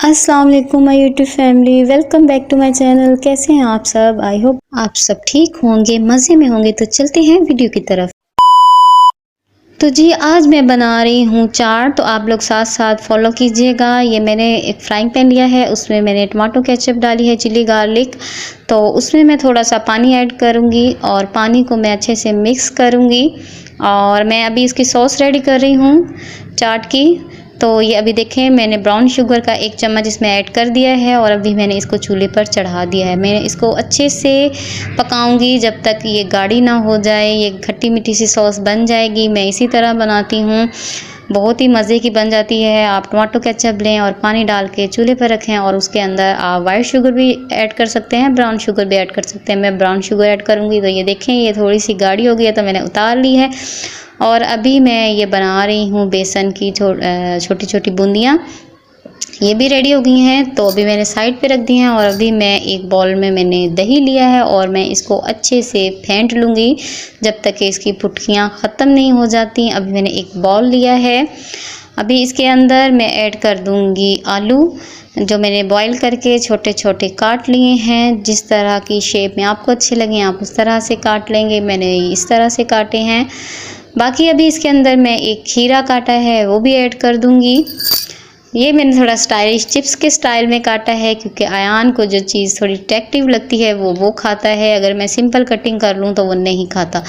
अस्सलाम वालेकुम my YouTube family, welcome back to my channel. कैसे हैं आप सब? आई होप आप सब ठीक होंगे, मज़े में होंगे। तो चलते हैं वीडियो की तरफ। तो जी आज मैं बना रही हूँ चाट, तो आप लोग साथ साथ फॉलो कीजिएगा। ये मैंने एक फ्राइंग पैन लिया है, उसमें मैंने टमाटो केचप डाली है, चिली गार्लिक। तो उसमें मैं थोड़ा सा पानी ऐड करूँगी और पानी को मैं अच्छे से मिक्स करूँगी। और मैं अभी इसकी सॉस रेडी कर रही हूँ चाट की। तो ये अभी देखें मैंने ब्राउन शुगर का 1 चम्मच इसमें ऐड कर दिया है और अभी मैंने इसको चूल्हे पर चढ़ा दिया है। मैं इसको अच्छे से पकाऊंगी जब तक ये गाढ़ी ना हो जाए। ये खट्टी मीठी सी सॉस बन जाएगी। मैं इसी तरह बनाती हूँ, बहुत ही मज़े की बन जाती है। आप टमाटो केचप लें और पानी डाल के चूल्हे पर रखें और उसके अंदर आप वाइट शुगर भी ऐड कर सकते हैं, ब्राउन शुगर भी ऐड कर सकते हैं। मैं ब्राउन शुगर ऐड करूँगी। तो ये देखें ये थोड़ी सी गाढ़ी हो गई है तो मैंने उतार ली है। और अभी मैं ये बना रही हूँ बेसन की छोटी छोटी बूंदियाँ। ये भी रेडी हो गई हैं तो अभी मैंने साइड पे रख दी हैं। और अभी मैं एक बाउल में मैंने दही लिया है और मैं इसको अच्छे से फेंट लूँगी जब तक कि इसकी फुटकियाँ ख़त्म नहीं हो जाती। अभी मैंने एक बाउल लिया है। अभी इसके अंदर मैं ऐड कर दूँगी आलू, जो मैंने बॉईल करके छोटे छोटे काट लिए हैं। जिस तरह की शेप में आपको अच्छे लगें आप उस तरह से काट लेंगे। मैंने इस तरह से काटे हैं। बाकी अभी इसके अंदर मैं एक खीरा काटा है वो भी ऐड कर दूंगी। ये मैंने थोड़ा स्टाइलिश चिप्स के स्टाइल में काटा है क्योंकि आयान को जो चीज़ थोड़ी अट्रैक्टिव लगती है वो खाता है। अगर मैं सिंपल कटिंग कर लूँ तो वो नहीं खाता।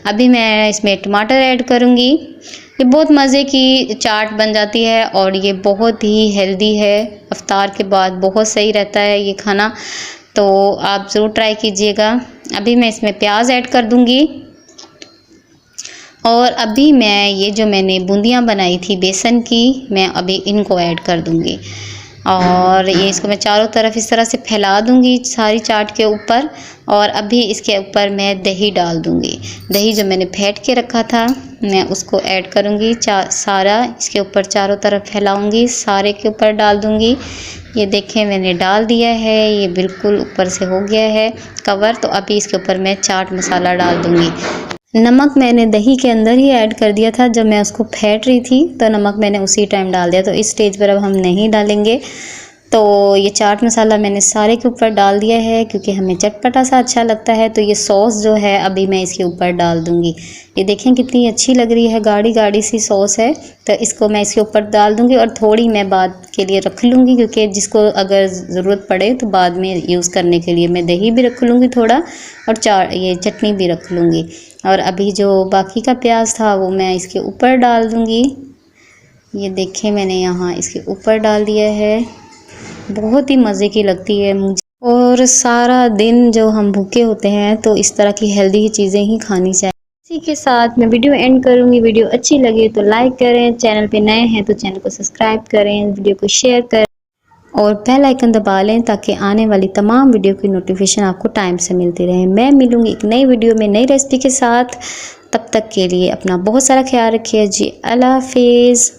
अभी मैं इसमें टमाटर ऐड करूँगी। ये बहुत मज़े की चाट बन जाती है और ये बहुत ही हेल्दी है। इफ्तार के बाद बहुत सही रहता है ये खाना, तो आप ज़रूर ट्राई कीजिएगा। अभी मैं इसमें प्याज ऐड कर दूँगी और अभी मैं ये जो मैंने बूंदियाँ बनाई थी बेसन की, मैं अभी इनको ऐड कर दूँगी। और ये इसको मैं चारों तरफ इस तरह से फैला दूँगी सारी चाट के ऊपर। और अभी इसके ऊपर मैं दही डाल दूँगी। दही जो मैंने फेंट के रखा था मैं उसको ऐड करूँगी। सारा इसके ऊपर चारों तरफ फैलाऊँगी, सारे के ऊपर डाल दूँगी। ये देखें मैंने डाल दिया है, ये बिल्कुल ऊपर से हो गया है कवर। तो अभी इसके ऊपर मैं चाट मसाला डाल दूँगी। नमक मैंने दही के अंदर ही ऐड कर दिया था जब मैं उसको फेंट रही थी, तो नमक मैंने उसी टाइम डाल दिया। तो इस स्टेज पर अब हम नहीं डालेंगे। तो ये चाट मसाला मैंने सारे के ऊपर डाल दिया है क्योंकि हमें चटपटा सा अच्छा लगता है। तो ये सॉस जो है अभी मैं इसके ऊपर डाल दूँगी। ये देखें कितनी अच्छी लग रही है, गाढ़ी गाढ़ी सी सॉस है। तो इसको मैं इसके ऊपर डाल दूँगी और थोड़ी मैं बाद के लिए रख लूँगी क्योंकि जिसको अगर ज़रूरत पड़े तो बाद में यूज़ करने के लिए मैं दही भी रख लूँगी थोड़ा, और ये चटनी भी रख लूँगी। और अभी जो बाकी का प्याज था वो मैं इसके ऊपर डाल दूँगी। ये देखें मैंने यहाँ इसके ऊपर डाल दिया है। बहुत ही मज़े की लगती है मुझे। और सारा दिन जो हम भूखे होते हैं तो इस तरह की हेल्दी चीज़ें ही खानी चाहिए। इसी के साथ मैं वीडियो एंड करूँगी। वीडियो अच्छी लगे तो लाइक करें, चैनल पे नए हैं तो चैनल को सब्सक्राइब करें, वीडियो को शेयर करें और बेल आइकन दबा लें ताकि आने वाली तमाम वीडियो की नोटिफिकेशन आपको टाइम से मिलती रहे। मैं मिलूँगी एक नई वीडियो में नई रेसिपी के साथ। तब तक के लिए अपना बहुत सारा ख्याल रखिए जी। अल्लाह हाफिज़।